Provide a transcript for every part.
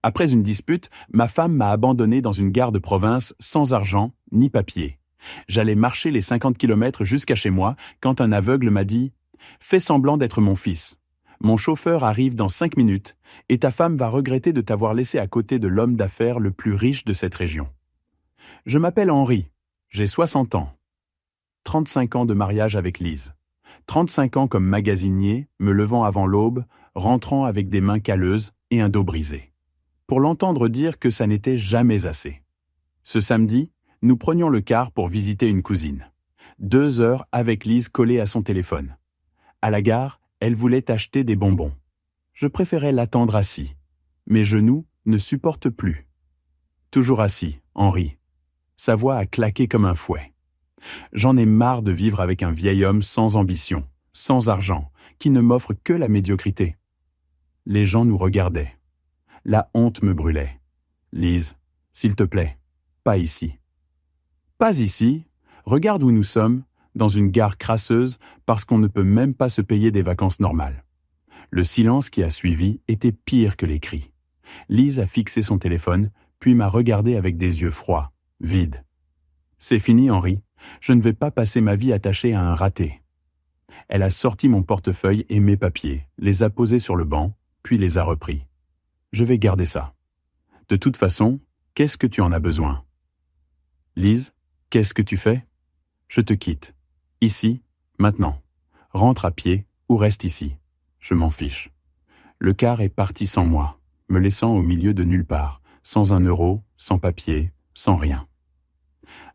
Après une dispute, ma femme m'a abandonné dans une gare de province sans argent ni papier. J'allais marcher les 50 kilomètres jusqu'à chez moi quand un aveugle m'a dit « Fais semblant d'être mon fils. Mon chauffeur arrive dans 5 minutes et ta femme va regretter de t'avoir laissé à côté de l'homme d'affaires le plus riche de cette région. » Je m'appelle Henri, j'ai 60 ans. 35 ans de mariage avec Lise. 35 ans comme magasinier, me levant avant l'aube, rentrant avec des mains calleuses et un dos brisé. Pour l'entendre dire que ça n'était jamais assez. Ce samedi, nous prenions le car pour visiter une cousine. 2 heures avec Lise collée à son téléphone. À la gare, elle voulait acheter des bonbons. Je préférais l'attendre assis. Mes genoux ne supportent plus. Toujours assis, Henri. Sa voix a claqué comme un fouet. J'en ai marre de vivre avec un vieil homme sans ambition, sans argent, qui ne m'offre que la médiocrité. Les gens nous regardaient. La honte me brûlait. Lise, s'il te plaît, pas ici. Pas ici, regarde où nous sommes, dans une gare crasseuse, parce qu'on ne peut même pas se payer des vacances normales. Le silence qui a suivi était pire que les cris. Lise a fixé son téléphone, puis m'a regardé avec des yeux froids, vides. C'est fini, Henri. Je ne vais pas passer ma vie attachée à un raté. Elle a sorti mon portefeuille et mes papiers, les a posés sur le banc, puis les a repris. Je vais garder ça. De toute façon, qu'est-ce que tu en as besoin? Lise, qu'est-ce que tu fais? Je te quitte. Ici, maintenant. Rentre à pied ou reste ici. Je m'en fiche. Le car est parti sans moi, me laissant au milieu de nulle part, sans 1 euro, sans papier, sans rien.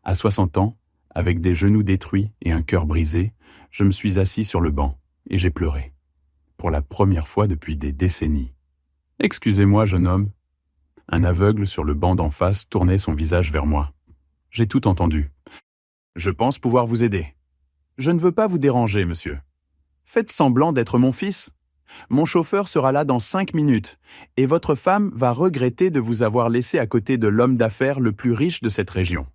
À 60 ans, avec des genoux détruits et un cœur brisé, je me suis assis sur le banc et j'ai pleuré. Pour la première fois depuis des décennies. « Excusez-moi, jeune homme. » Un aveugle sur le banc d'en face tournait son visage vers moi. J'ai tout entendu. « Je pense pouvoir vous aider. »« Je ne veux pas vous déranger, monsieur. Faites semblant d'être mon fils. Mon chauffeur sera là dans 5 minutes et votre femme va regretter de vous avoir laissé à côté de l'homme d'affaires le plus riche de cette région. »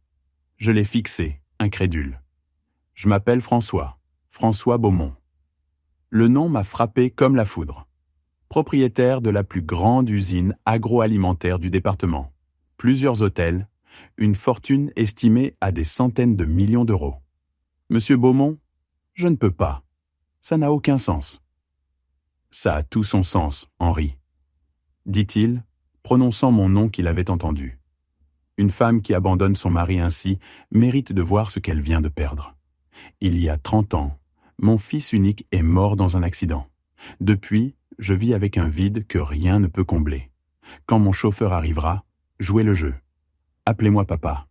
Je l'ai fixé, incrédule. « Je m'appelle François Beaumont. » Le nom m'a frappé comme la foudre. Propriétaire de la plus grande usine agroalimentaire du département. Plusieurs hôtels, une fortune estimée à des centaines de millions d'euros. Monsieur Beaumont, je ne peux pas. Ça n'a aucun sens. Ça a tout son sens, Henri, dit-il, prononçant mon nom qu'il avait entendu. Une femme qui abandonne son mari ainsi mérite de voir ce qu'elle vient de perdre. Il y a 30 ans, mon fils unique est mort dans un accident. Depuis, je vis avec un vide que rien ne peut combler. Quand mon chauffeur arrivera, jouez le jeu. Appelez-moi papa.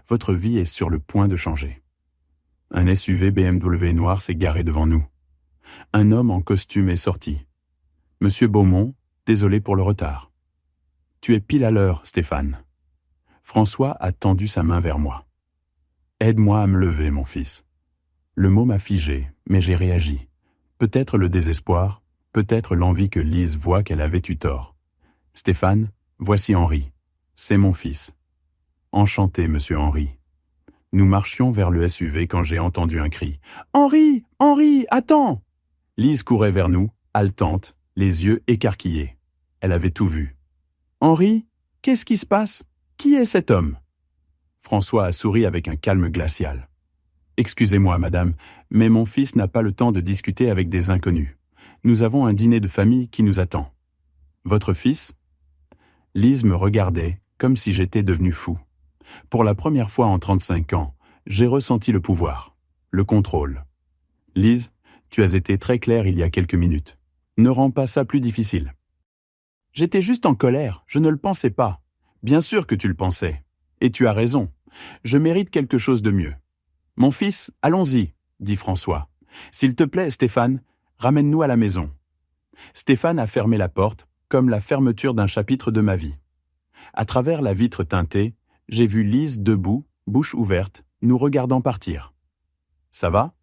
Votre vie est sur le point de changer. Un SUV BMW noir s'est garé devant nous. Un homme en costume est sorti. Monsieur Beaumont, désolé pour le retard. Tu es pile à l'heure, Stéphane. François a tendu sa main vers moi. Aide-moi à me lever, mon fils. Le mot m'a figé, mais j'ai réagi. Peut-être le désespoir, peut-être l'envie que Lise voie qu'elle avait eu tort. Stéphane, voici Henri. C'est mon fils. Enchanté, monsieur Henri. Nous marchions vers le SUV quand j'ai entendu un cri. « Henri! Henri! Attends !» Lise courait vers nous, haletante, les yeux écarquillés. Elle avait tout vu. « Henri, qu'est-ce qui se passe? Qui est cet homme ?» François a souri avec un calme glacial. « Excusez-moi, madame, mais mon fils n'a pas le temps de discuter avec des inconnus. Nous avons un dîner de famille qui nous attend. »« Votre fils ?» Lise me regardait comme si j'étais devenu fou. Pour la première fois en 35 ans, j'ai ressenti le pouvoir, le contrôle. « Lise, tu as été très claire il y a quelques minutes. Ne rends pas ça plus difficile. » J'étais juste en colère, je ne le pensais pas. Bien sûr que tu le pensais. Et tu as raison. Je mérite quelque chose de mieux. « Mon fils, allons-y, » dit François. « S'il te plaît, Stéphane, ramène-nous à la maison. » Stéphane a fermé la porte, comme la fermeture d'un chapitre de ma vie. À travers la vitre teintée, j'ai vu Lise debout, bouche ouverte, nous regardant partir. « Ça va ?»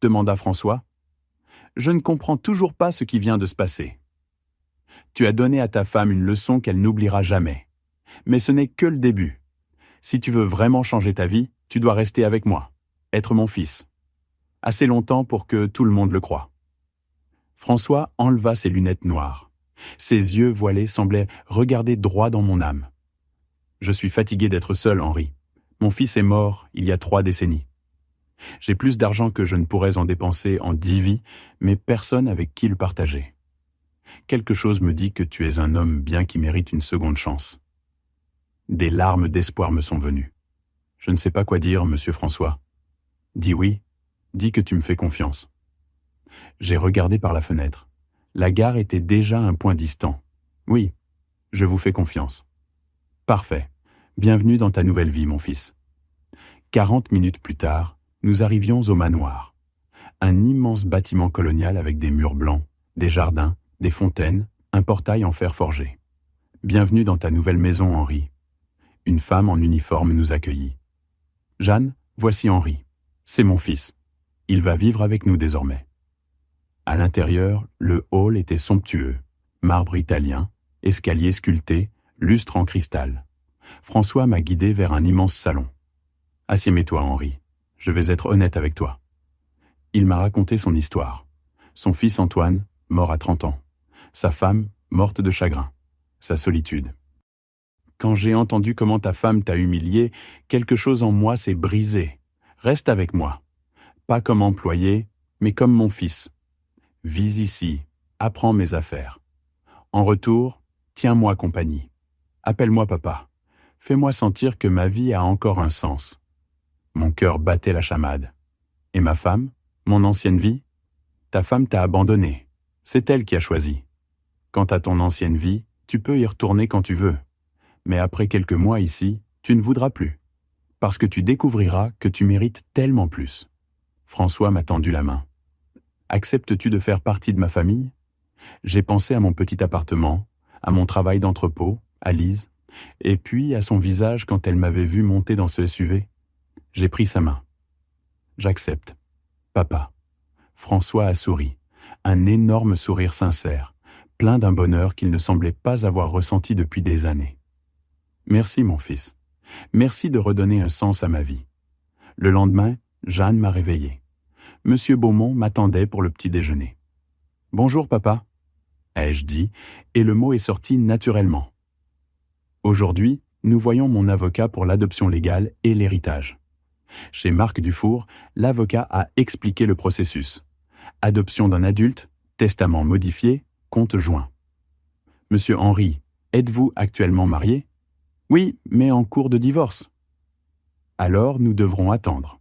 demanda François. « Je ne comprends toujours pas ce qui vient de se passer. Tu as donné à ta femme une leçon qu'elle n'oubliera jamais. Mais ce n'est que le début. Si tu veux vraiment changer ta vie, tu dois rester avec moi, être mon fils. Assez longtemps pour que tout le monde le croie. » François enleva ses lunettes noires, Ses yeux voilés semblaient regarder droit dans mon âme. Je suis fatigué d'être seul, Henri. Mon fils est mort il y a 3 décennies. J'ai plus d'argent que je ne pourrais en dépenser en 10 vies, mais personne avec qui le partager. Quelque chose me dit que tu es un homme bien qui mérite une seconde chance. Des larmes d'espoir me sont venues. Je ne sais pas quoi dire, monsieur François. Dis oui, dis que tu me fais confiance. J'ai regardé par la fenêtre. La gare était déjà un point distant. Oui, je vous fais confiance. Parfait. Bienvenue dans ta nouvelle vie, mon fils. 40 minutes plus tard, nous arrivions au manoir. Un immense bâtiment colonial avec des murs blancs, des jardins, des fontaines, un portail en fer forgé. Bienvenue dans ta nouvelle maison, Henri. Une femme en uniforme nous accueillit. Jeanne, voici Henri. C'est mon fils. Il va vivre avec nous désormais. À l'intérieur, le hall était somptueux. Marbre italien, escalier sculpté, lustre en cristal. François m'a guidé vers un immense salon. Assieds-toi, Henri. Je vais être honnête avec toi. Il m'a raconté son histoire. Son fils Antoine, mort à 30 ans. Sa femme, morte de chagrin. Sa solitude. Quand j'ai entendu comment ta femme t'a humilié, quelque chose en moi s'est brisé. Reste avec moi. Pas comme employé, mais comme mon fils. Vis ici, apprends mes affaires. En retour, tiens-moi compagnie. Appelle-moi papa. Fais-moi sentir que ma vie a encore un sens. Mon cœur battait la chamade. Et ma femme, mon ancienne vie? Ta femme t'a abandonné. C'est elle qui a choisi. Quant à ton ancienne vie, tu peux y retourner quand tu veux. Mais après quelques mois ici, tu ne voudras plus. Parce que tu découvriras que tu mérites tellement plus. François m'a tendu la main. Acceptes-tu de faire partie de ma famille? J'ai pensé à mon petit appartement, à mon travail d'entrepôt, à Lise, et puis à son visage quand elle m'avait vu monter dans ce SUV. J'ai pris sa main. J'accepte. Papa. François a souri, un énorme sourire sincère, plein d'un bonheur qu'il ne semblait pas avoir ressenti depuis des années. Merci, mon fils. Merci de redonner un sens à ma vie. Le lendemain, Jeanne m'a réveillé. Monsieur Beaumont m'attendait pour le petit déjeuner. « Bonjour, papa », ai-je dit, et le mot est sorti naturellement. Aujourd'hui, nous voyons mon avocat pour l'adoption légale et l'héritage. Chez Marc Dufour, l'avocat a expliqué le processus. Adoption d'un adulte, testament modifié, compte joint. « Monsieur Henri, êtes-vous actuellement marié ? » ?»« Oui, mais en cours de divorce. » »« Alors, nous devrons attendre.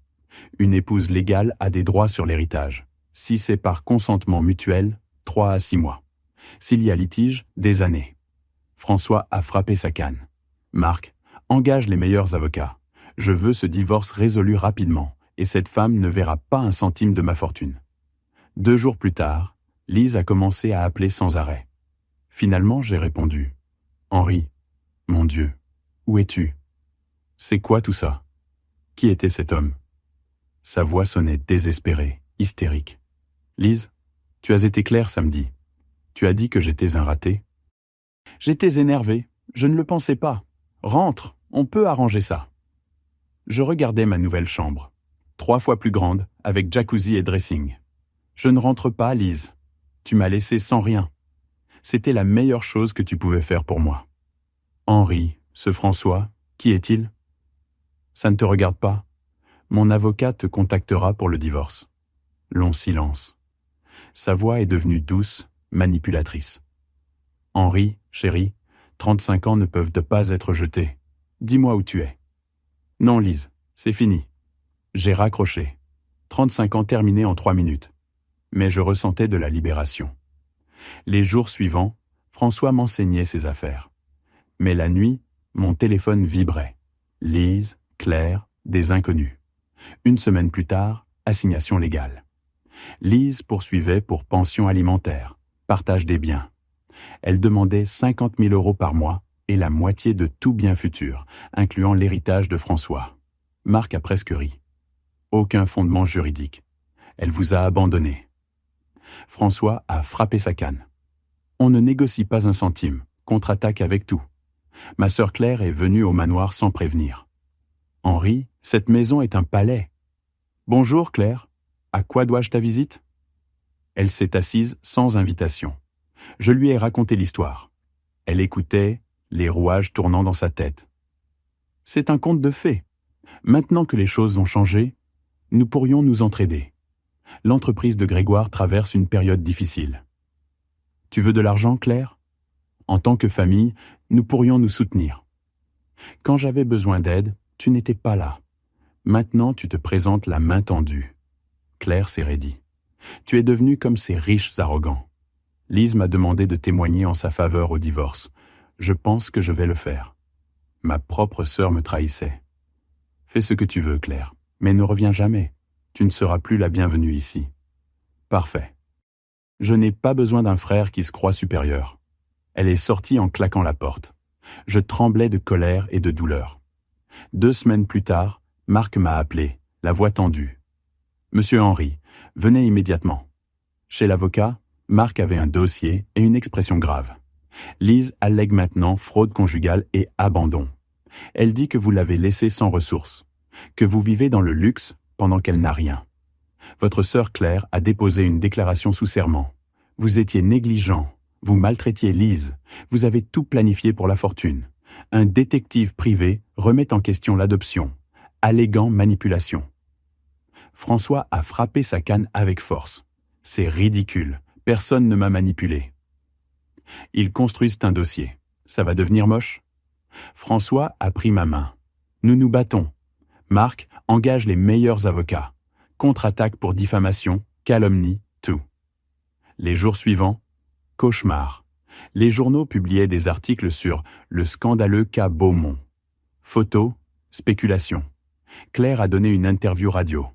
Une épouse légale a des droits sur l'héritage. Si c'est par consentement mutuel, 3 à 6 mois. S'il y a litige, des années. François a frappé sa canne. Marc, engage les meilleurs avocats. Je veux ce divorce résolu rapidement, et cette femme ne verra pas un centime de ma fortune. 2 jours plus tard, Lise a commencé à appeler sans arrêt. Finalement, j'ai répondu. « Henri, mon Dieu, où es-tu? C'est quoi tout ça? Qui était cet homme ?» Sa voix sonnait désespérée, hystérique. « Lise, tu as été claire samedi. Tu as dit que j'étais un raté. » J'étais énervé, je ne le pensais pas. Rentre, on peut arranger ça. Je regardais ma nouvelle chambre, 3 fois plus grande, avec jacuzzi et dressing. Je ne rentre pas, Lise. Tu m'as laissé sans rien. C'était la meilleure chose que tu pouvais faire pour moi. Henri, ce François, qui est-il? Ça ne te regarde pas. Mon avocat te contactera pour le divorce. Long silence. Sa voix est devenue douce, manipulatrice. Henri, chéri, 35 ans ne peuvent pas être jetés. Dis-moi où tu es. Non, Lise, c'est fini. J'ai raccroché. 35 ans terminés en 3 minutes. Mais je ressentais de la libération. Les jours suivants, François m'enseignait ses affaires. Mais la nuit, mon téléphone vibrait. Lise, Claire, des inconnus. 1 semaine plus tard, assignation légale. Lise poursuivait pour pension alimentaire, partage des biens. Elle demandait 50 000 € par mois et la moitié de tout bien futur, incluant l'héritage de François. Marc a presque ri. Aucun fondement juridique. Elle vous a abandonné. François a frappé sa canne. On ne négocie pas un centime, contre-attaque avec tout. Ma sœur Claire est venue au manoir sans prévenir. Henri, cette maison est un palais. Bonjour Claire, à quoi dois-je ta visite? Elle s'est assise sans invitation. Je lui ai raconté l'histoire. Elle écoutait, les rouages tournant dans sa tête. C'est un conte de fées. Maintenant que les choses ont changé, nous pourrions nous entraider. L'entreprise de Grégoire traverse une période difficile. Tu veux de l'argent, Claire? En tant que famille, nous pourrions nous soutenir. Quand j'avais besoin d'aide, tu n'étais pas là. Maintenant, tu te présentes la main tendue. Claire s'est raidie. Tu es devenu comme ces riches arrogants. Lise m'a demandé de témoigner en sa faveur au divorce. Je pense que je vais le faire. Ma propre sœur me trahissait. Fais ce que tu veux, Claire, mais ne reviens jamais. Tu ne seras plus la bienvenue ici. Parfait. Je n'ai pas besoin d'un frère qui se croit supérieur. Elle est sortie en claquant la porte. Je tremblais de colère et de douleur. 2 semaines plus tard, Marc m'a appelé, la voix tendue. « Monsieur Henry, venez immédiatement. » Chez l'avocat, Marc avait un dossier et une expression grave. Lise allègue maintenant fraude conjugale et abandon. Elle dit que vous l'avez laissée sans ressources, que vous vivez dans le luxe pendant qu'elle n'a rien. Votre sœur Claire a déposé une déclaration sous serment. Vous étiez négligent, vous maltraitiez Lise, vous avez tout planifié pour la fortune. Un détective privé remet en question l'adoption, alléguant manipulation. François a frappé sa canne avec force. C'est ridicule, personne ne m'a manipulé. Ils construisent un dossier. Ça va devenir moche? François a pris ma main. Nous nous battons. Marc engage les meilleurs avocats. Contre-attaque pour diffamation, calomnie, tout. Les jours suivants, cauchemar. Les journaux publiaient des articles sur le scandaleux cas Beaumont. Photos, spéculations. Claire a donné une interview radio.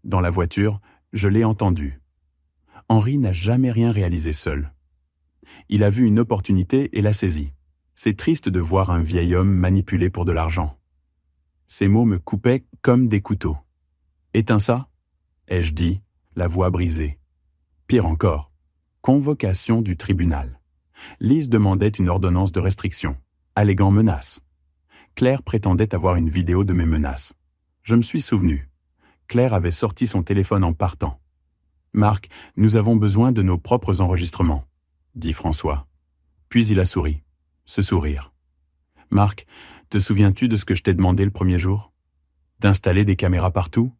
Dans la voiture, je l'ai entendu. Henri n'a jamais rien réalisé seul. Il a vu une opportunité et l'a saisie. C'est triste de voir un vieil homme manipulé pour de l'argent. Ces mots me coupaient comme des couteaux. « Éteins ça ?» ai-je dit, la voix brisée. Pire encore, convocation du tribunal. Lise demandait une ordonnance de restriction, alléguant menaces. Claire prétendait avoir une vidéo de mes menaces. Je me suis souvenu. Claire avait sorti son téléphone en partant. « Marc, nous avons besoin de nos propres enregistrements, » dit François. Puis il a souri. Ce sourire. « Marc, te souviens-tu de ce que je t'ai demandé le premier jour? D'installer des caméras partout? »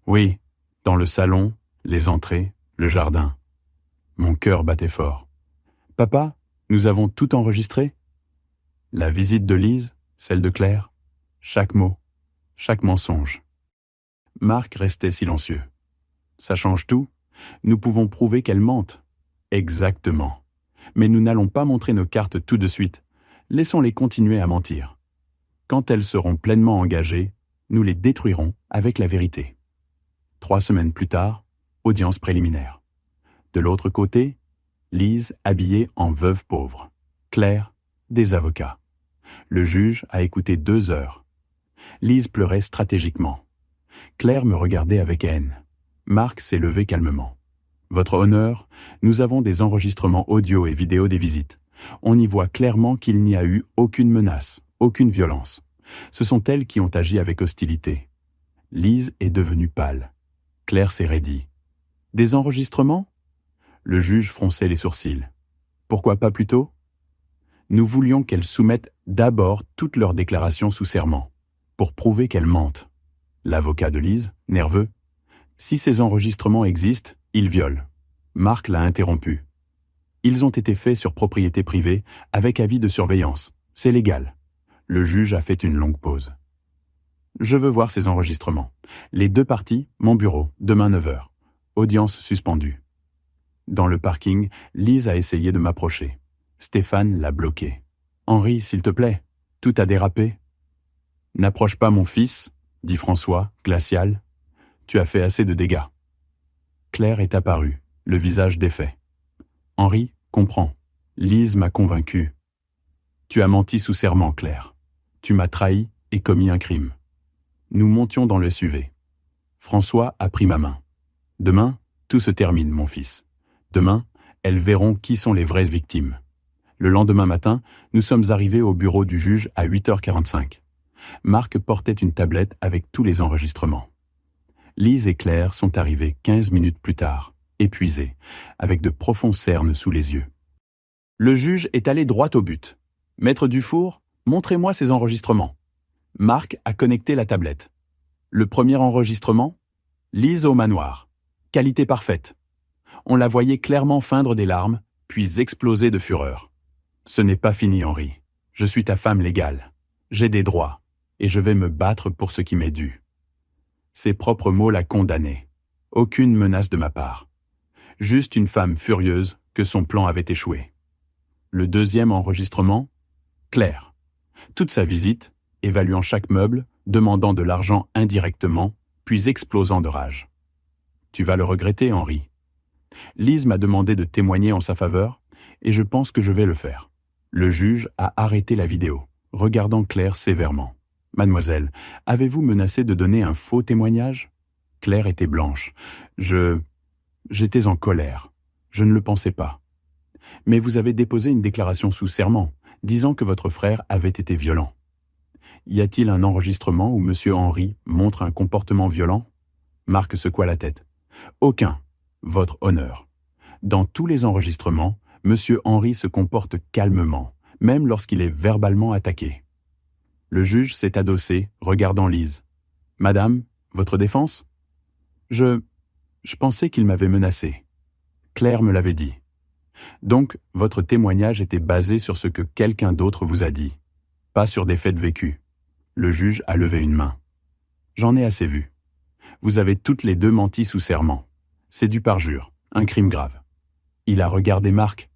Oui, dans le salon, les entrées, le jardin. Mon cœur battait fort. « Papa, nous avons tout enregistré? » La visite de Lise, celle de Claire, chaque mot, chaque mensonge. Marc restait silencieux. Ça change tout. Nous pouvons prouver qu'elle mente. Exactement. Mais nous n'allons pas montrer nos cartes tout de suite. Laissons-les continuer à mentir. Quand elles seront pleinement engagées, nous les détruirons avec la vérité. 3 semaines plus tard, audience préliminaire. De l'autre côté, Lise habillée en veuve pauvre. Claire, des avocats. Le juge a écouté 2 heures. Lise pleurait stratégiquement. Claire me regardait avec haine. Marc s'est levé calmement. « Votre honneur, nous avons des enregistrements audio et vidéo des visites. On y voit clairement qu'il n'y a eu aucune menace, aucune violence. Ce sont elles qui ont agi avec hostilité. » Lise est devenue pâle. Claire s'est raidie. « Des enregistrements ?» Le juge fronçait les sourcils. « Pourquoi pas plus tôt ?» Nous voulions qu'elles soumettent d'abord toutes leurs déclarations sous serment, pour prouver qu'elles mentent. L'avocat de Lise, nerveux. « Si ces enregistrements existent, ils violent. » Marc l'a interrompu. « Ils ont été faits sur propriété privée, avec avis de surveillance. C'est légal. » Le juge a fait une longue pause. « Je veux voir ces enregistrements. Les 2 parties, mon bureau, demain 9h. Audience suspendue. » Dans le parking, Lise a essayé de m'approcher. Stéphane l'a bloqué. « Henri, s'il te plaît, tout a dérapé. »« N'approche pas mon fils, » dit François, glacial. « Tu as fait assez de dégâts. » Claire est apparue, le visage défait. « Henri, comprends. Lise m'a convaincu. Tu as menti sous serment, Claire. Tu m'as trahi et commis un crime. » Nous montions dans le SUV. François a pris ma main. « Demain, tout se termine, mon fils. Demain, elles verront qui sont les vraies victimes. » Le lendemain matin, nous sommes arrivés au bureau du juge à 8h45. Marc portait une tablette avec tous les enregistrements. Lise et Claire sont arrivées 15 minutes plus tard, épuisées, avec de profonds cernes sous les yeux. Le juge est allé droit au but. Maître Dufour, montrez-moi ces enregistrements. Marc a connecté la tablette. Le premier enregistrement, Lise au manoir. Qualité parfaite. On la voyait clairement feindre des larmes, puis exploser de fureur. Ce n'est pas fini, Henri. Je suis ta femme légale. J'ai des droits, et je vais me battre pour ce qui m'est dû. Ses propres mots la condamnaient. Aucune menace de ma part. Juste une femme furieuse que son plan avait échoué. Le deuxième enregistrement, Claire. Toute sa visite, évaluant chaque meuble, demandant de l'argent indirectement, puis explosant de rage. Tu vas le regretter, Henri. Lise m'a demandé de témoigner en sa faveur, et je pense que je vais le faire. Le juge a arrêté la vidéo, regardant Claire sévèrement. Mademoiselle, avez-vous menacé de donner un faux témoignage? Claire était blanche. J'étais en colère. Je ne le pensais pas. Mais vous avez déposé une déclaration sous serment, disant que votre frère avait été violent. Y a-t-il un enregistrement où M. Henri montre un comportement violent? Marc secoua la tête. Aucun, votre honneur. Dans tous les enregistrements, M. Henri se comporte calmement, même lorsqu'il est verbalement attaqué. Le juge s'est adossé, regardant Lise. Madame, votre défense? Je pensais qu'il m'avait menacé. Claire me l'avait dit. Donc, votre témoignage était basé sur ce que quelqu'un d'autre vous a dit, pas sur des faits vécus. Le juge a levé une main. J'en ai assez vu. Vous avez toutes les deux menti sous serment. C'est du parjure, un crime grave. Il a regardé Marc.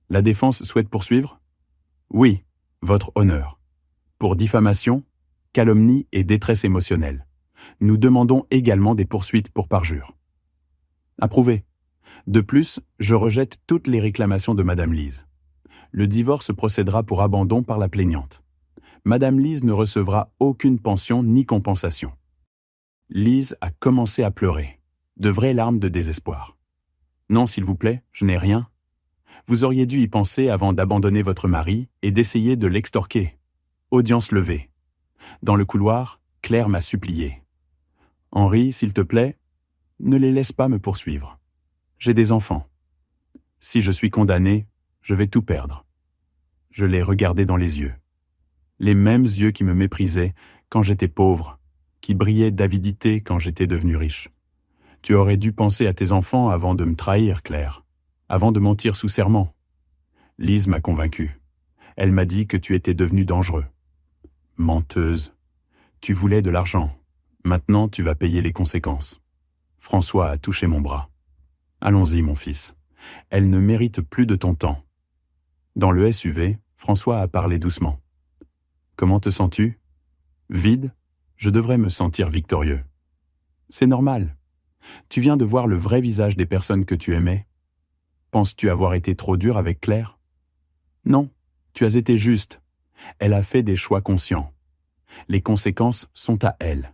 La défense souhaite poursuivre? Oui, votre honneur. Pour diffamation, calomnie et détresse émotionnelle. Nous demandons également des poursuites pour parjure. Approuvé. De plus, je rejette toutes les réclamations de Madame Lise. Le divorce procédera pour abandon par la plaignante. Madame Lise ne recevra aucune pension ni compensation. Lise a commencé à pleurer, de vraies larmes de désespoir. Non, s'il vous plaît, je n'ai rien. Vous auriez dû y penser avant d'abandonner votre mari et d'essayer de l'extorquer. Audience levée. Dans le couloir, Claire m'a supplié. Henri, s'il te plaît, ne les laisse pas me poursuivre. J'ai des enfants. Si je suis condamné, je vais tout perdre. Je l'ai regardé dans les yeux. Les mêmes yeux qui me méprisaient quand j'étais pauvre, qui brillaient d'avidité quand j'étais devenu riche. Tu aurais dû penser à tes enfants avant de me trahir, Claire, avant de mentir sous serment. Lise m'a convaincu. Elle m'a dit que tu étais devenu dangereux. Menteuse. Tu voulais de l'argent. Maintenant, tu vas payer les conséquences. François a touché mon bras. Allons-y, mon fils. Elle ne mérite plus de ton temps. Dans le SUV, François a parlé doucement. Comment te sens-tu? Vide? Je devrais me sentir victorieux. C'est normal. Tu viens de voir le vrai visage des personnes que tu aimais. Penses-tu avoir été trop dur avec Claire? Non, tu as été juste. Elle a fait des choix conscients. Les conséquences sont à elle.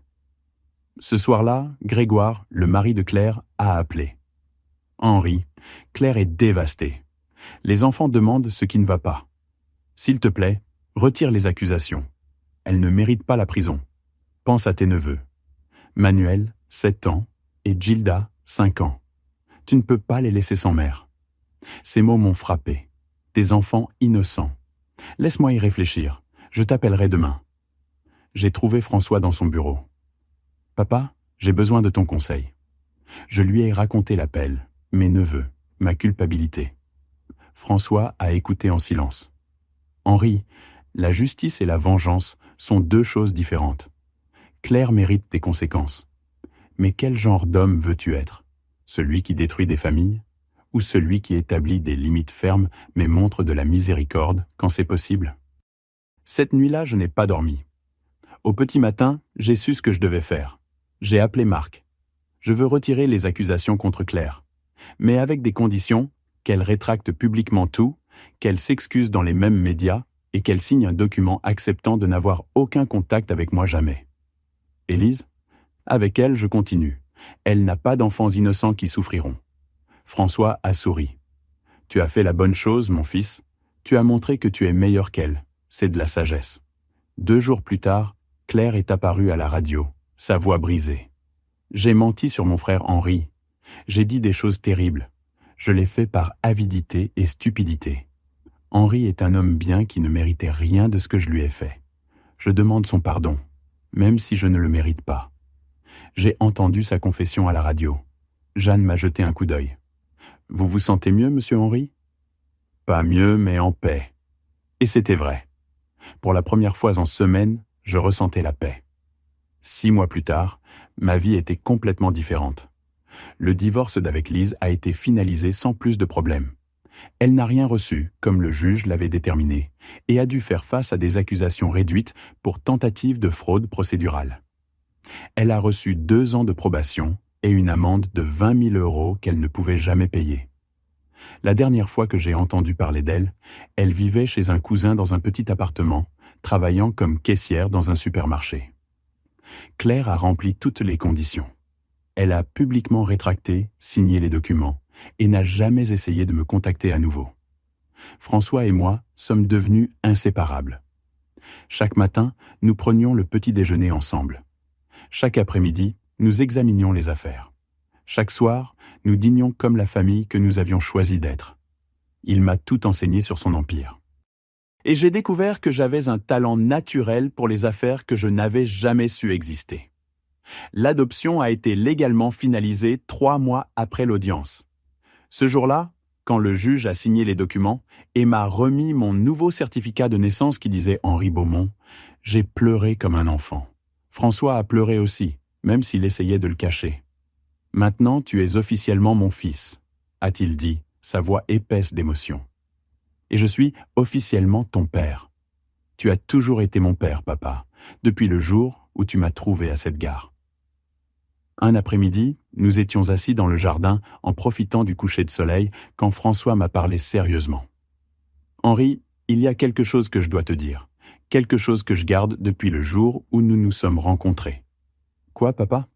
Ce soir-là, Grégoire, le mari de Claire, a appelé. Henri, Claire est dévastée. Les enfants demandent ce qui ne va pas. S'il te plaît, retire les accusations. Elle ne mérite pas la prison. Pense à tes neveux. Manuel, 7 ans, et Gilda, 5 ans. Tu ne peux pas les laisser sans mère. Ces mots m'ont frappé. Des enfants innocents. Laisse-moi y réfléchir. Je t'appellerai demain. J'ai trouvé François dans son bureau. Papa, j'ai besoin de ton conseil. Je lui ai raconté l'appel, mes neveux, ma culpabilité. François a écouté en silence. Henri, la justice et la vengeance sont deux choses différentes. Claire mérite des conséquences. Mais quel genre d'homme veux-tu être? Celui qui détruit des familles? Ou celui qui établit des limites fermes mais montre de la miséricorde quand c'est possible? Cette nuit-là, je n'ai pas dormi. Au petit matin, j'ai su ce que je devais faire. J'ai appelé Marc. Je veux retirer les accusations contre Claire, mais avec des conditions, qu'elle rétracte publiquement tout, qu'elle s'excuse dans les mêmes médias et qu'elle signe un document acceptant de n'avoir aucun contact avec moi jamais. Élise? Avec elle, je continue. Elle n'a pas d'enfants innocents qui souffriront. François a souri. Tu as fait la bonne chose, mon fils. Tu as montré que tu es meilleur qu'elle. C'est de la sagesse. 2 jours plus tard, Claire est apparue à la radio, sa voix brisée. J'ai menti sur mon frère Henri. J'ai dit des choses terribles. Je l'ai fait par avidité et stupidité. Henri est un homme bien qui ne méritait rien de ce que je lui ai fait. Je demande son pardon, même si je ne le mérite pas. J'ai entendu sa confession à la radio. Jeanne m'a jeté un coup d'œil. Vous vous sentez mieux, monsieur Henri ? Pas mieux, mais en paix. Et c'était vrai. Pour la première fois en semaine, je ressentais la paix. 6 mois plus tard, ma vie était complètement différente. Le divorce d'avec Lise a été finalisé sans plus de problèmes. Elle n'a rien reçu, comme le juge l'avait déterminé, et a dû faire face à des accusations réduites pour tentative de fraude procédurale. Elle a reçu 2 ans de probation et une amende de 20 000 € qu'elle ne pouvait jamais payer. La dernière fois que j'ai entendu parler d'elle, elle vivait chez un cousin dans un petit appartement, travaillant comme caissière dans un supermarché. Claire a rempli toutes les conditions. Elle a publiquement rétracté, signé les documents, et n'a jamais essayé de me contacter à nouveau. François et moi sommes devenus inséparables. Chaque matin, nous prenions le petit déjeuner ensemble. Chaque après-midi, nous examinions les affaires. Chaque soir, nous dînions comme la famille que nous avions choisi d'être. Il m'a tout enseigné sur son empire. Et j'ai découvert que j'avais un talent naturel pour les affaires que je n'avais jamais su exister. L'adoption a été légalement finalisée 3 mois après l'audience. Ce jour-là, quand le juge a signé les documents et m'a remis mon nouveau certificat de naissance qui disait Henri Beaumont, j'ai pleuré comme un enfant. François a pleuré aussi, même s'il essayait de le cacher. « Maintenant, tu es officiellement mon fils », a-t-il dit, sa voix épaisse d'émotion. « Et je suis officiellement ton père. Tu as toujours été mon père, papa, depuis le jour où tu m'as trouvé à cette gare. » Un après-midi, nous étions assis dans le jardin en profitant du coucher de soleil quand François m'a parlé sérieusement. « Henri, il y a quelque chose que je dois te dire, quelque chose que je garde depuis le jour où nous nous sommes rencontrés. »« Quoi, papa ? » ?»«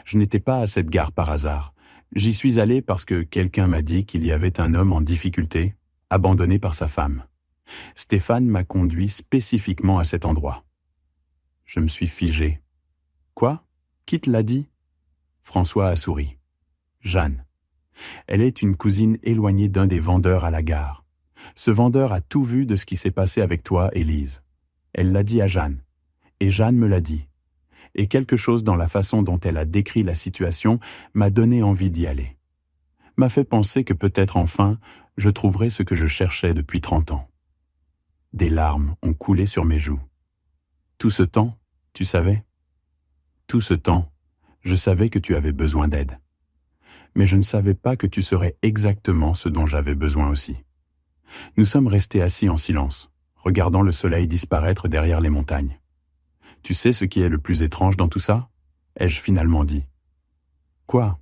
Je n'étais pas à cette gare par hasard. J'y suis allé parce que quelqu'un m'a dit qu'il y avait un homme en difficulté, abandonné par sa femme. Stéphane m'a conduit spécifiquement à cet endroit. » Je me suis figé. « Quoi ? Qui te l'a dit ?» François a souri. « Jeanne. Elle est une cousine éloignée d'un des vendeurs à la gare. Ce vendeur a tout vu de ce qui s'est passé avec toi et Lise. Elle l'a dit à Jeanne. Et Jeanne me l'a dit. Et quelque chose dans la façon dont elle a décrit la situation m'a donné envie d'y aller. M'a fait penser que peut-être enfin, je trouverais ce que je cherchais depuis 30 ans. » Des larmes ont coulé sur mes joues. « Tout ce temps, tu savais ? Tout ce temps, je savais que tu avais besoin d'aide. Mais je ne savais pas que tu serais exactement ce dont j'avais besoin aussi. » Nous sommes restés assis en silence, regardant le soleil disparaître derrière les montagnes. « Tu sais ce qui est le plus étrange dans tout ça ?» ai-je finalement dit. « Quoi ? »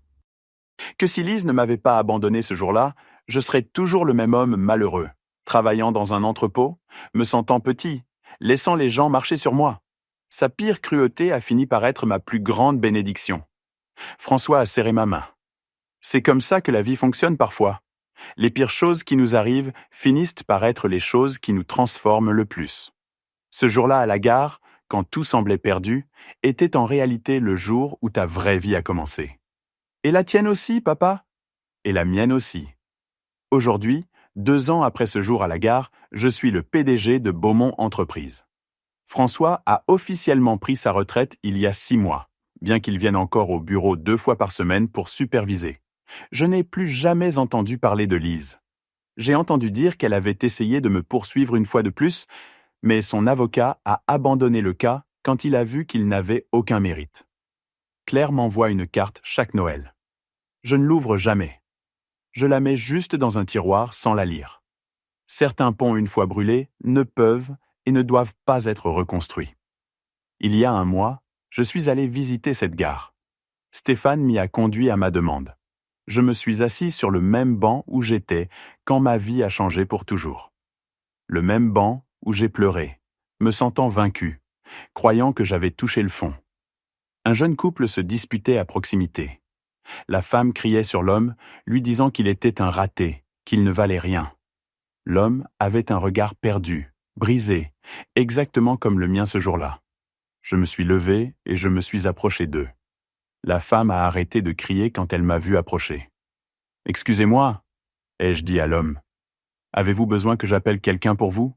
Que si Lise ne m'avait pas abandonné ce jour-là, je serais toujours le même homme malheureux, travaillant dans un entrepôt, me sentant petit, laissant les gens marcher sur moi. Sa pire cruauté a fini par être ma plus grande bénédiction. François a serré ma main. C'est comme ça que la vie fonctionne parfois. Les pires choses qui nous arrivent finissent par être les choses qui nous transforment le plus. Ce jour-là à la gare, quand tout semblait perdu, était en réalité le jour où ta vraie vie a commencé. Et la tienne aussi, papa ? Et la mienne aussi. Aujourd'hui, 2 ans après ce jour à la gare, je suis le PDG de Beaumont Entreprises. François a officiellement pris sa retraite il y a 6 mois, bien qu'il vienne encore au bureau 2 fois par semaine pour superviser. Je n'ai plus jamais entendu parler de Lise. J'ai entendu dire qu'elle avait essayé de me poursuivre une fois de plus, mais son avocat a abandonné le cas quand il a vu qu'il n'avait aucun mérite. Claire m'envoie une carte chaque Noël. Je ne l'ouvre jamais. Je la mets juste dans un tiroir sans la lire. Certains ponts une fois brûlés ne peuvent et ne doivent pas être reconstruits. Il y a 1 mois, je suis allé visiter cette gare. Stéphane m'y a conduit à ma demande. Je me suis assis sur le même banc où j'étais quand ma vie a changé pour toujours. Le même banc où j'ai pleuré, me sentant vaincu, croyant que j'avais touché le fond. Un jeune couple se disputait à proximité. La femme criait sur l'homme, lui disant qu'il était un raté, qu'il ne valait rien. L'homme avait un regard perdu, brisé, exactement comme le mien ce jour-là. Je me suis levé et je me suis approché d'eux. La femme a arrêté de crier quand elle m'a vu approcher. « Excusez-moi » ai-je dit à l'homme. Avez-vous besoin que j'appelle quelqu'un pour vous?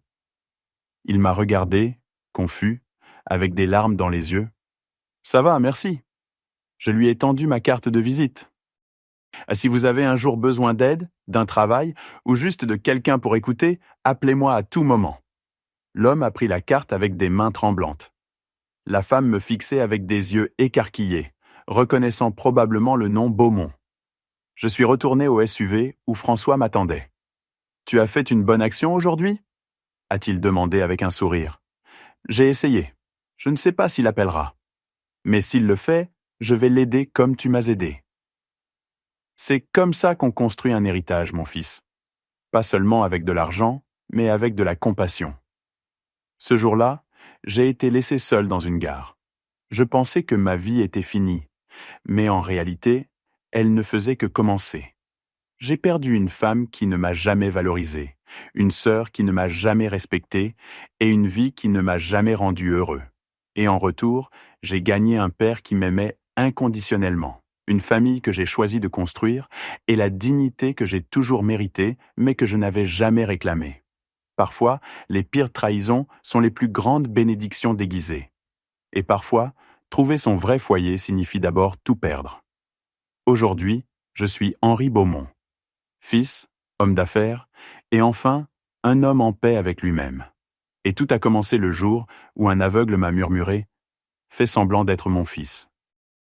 Il m'a regardé, confus, avec des larmes dans les yeux. Ça va, merci. Je lui ai tendu ma carte de visite. Ah, si vous avez un jour besoin d'aide, d'un travail, ou juste de quelqu'un pour écouter, appelez-moi à tout moment. L'homme a pris la carte avec des mains tremblantes. La femme me fixait avec des yeux écarquillés, reconnaissant probablement le nom Beaumont. Je suis retourné au SUV où François m'attendait. Tu as fait une bonne action aujourd'hui? A-t-il demandé avec un sourire. J'ai essayé. Je ne sais pas s'il appellera. Mais s'il le fait, je vais l'aider comme tu m'as aidé. C'est comme ça qu'on construit un héritage, mon fils. Pas seulement avec de l'argent, mais avec de la compassion. Ce jour-là, j'ai été laissé seul dans une gare. Je pensais que ma vie était finie, mais en réalité, elle ne faisait que commencer. J'ai perdu une femme qui ne m'a jamais valorisé, une sœur qui ne m'a jamais respecté et une vie qui ne m'a jamais rendu heureux. Et en retour, j'ai gagné un père qui m'aimait inconditionnellement, une famille que j'ai choisi de construire et la dignité que j'ai toujours méritée mais que je n'avais jamais réclamée. Parfois, les pires trahisons sont les plus grandes bénédictions déguisées. Et parfois, trouver son vrai foyer signifie d'abord tout perdre. Aujourd'hui, je suis Henri Beaumont. Fils, homme d'affaires, et enfin, un homme en paix avec lui-même. Et tout a commencé le jour où un aveugle m'a murmuré « Fais semblant d'être mon fils ».